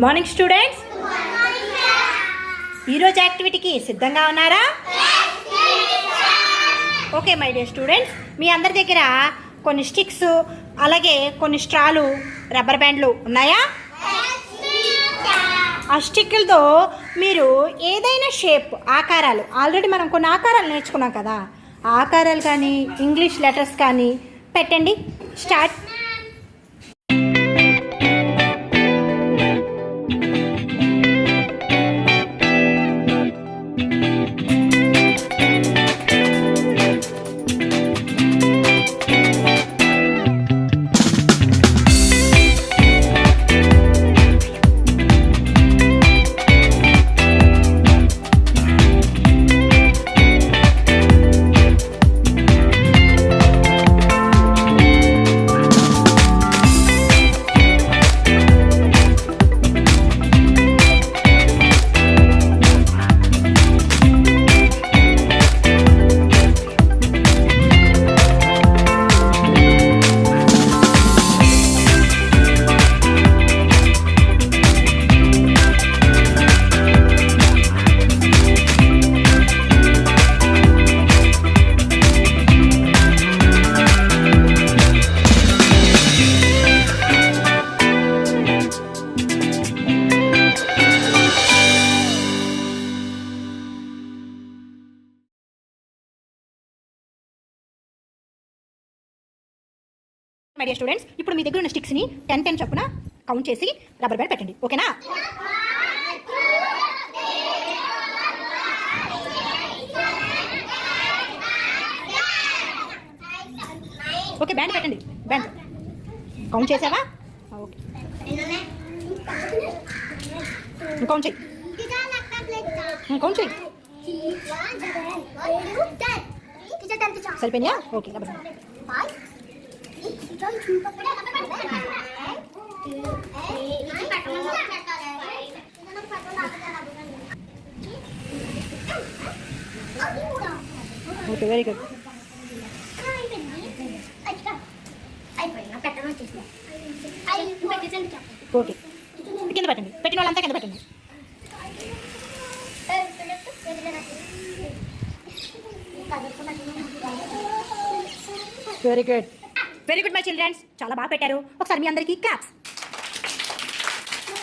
Morning students. ఈరోజు యాక్టివిటీకి సిద్ధంగా ఉన్నారా? ఓకే మై డియర్ స్టూడెంట్స్, మీ అందరి దగ్గర కొన్ని స్టిక్స్ అలాగే కొన్ని స్ట్రాలు రబ్బర్ బ్యాండ్లు ఉన్నాయా? ఆ స్టిక్లతో మీరు ఏదైనా షేప్ ఆకారాలు, ఆల్రెడీ మనం కొన్ని ఆకారాలు నేర్చుకున్నాం కదా, ఆ ఆకారాలు కానీ ఇంగ్లీష్ లెటర్స్ కానీ పెట్టండి. స్టార్ట్. మై డియర్ స్టూడెంట్స్, ఇప్పుడు మీ దగ్గర ఉన్న స్టిక్స్ని 10 చొప్పున కౌంట్ చేసి రబ్బర్ బ్యాండ్ పెట్టండి. ఓకేనా? ఓకే, బ్యాండ్ పెట్టండి. బ్యాండ్ కౌంట్ చేసావా? ఓకే, కౌంట్ చెయ్యి. కౌంట్ చెయ్యి. సరిపోయినాయా? Okay, rubber band. Okay, very good. Okay, కింద పెట్టండి. పెట్టిన వాళ్ళంతా కింద పెట్టండి. Very good, very good my childrens, చాలా బాగా పెట్టారు. ఒకసారి మీ అందరికీ క్లాప్స్.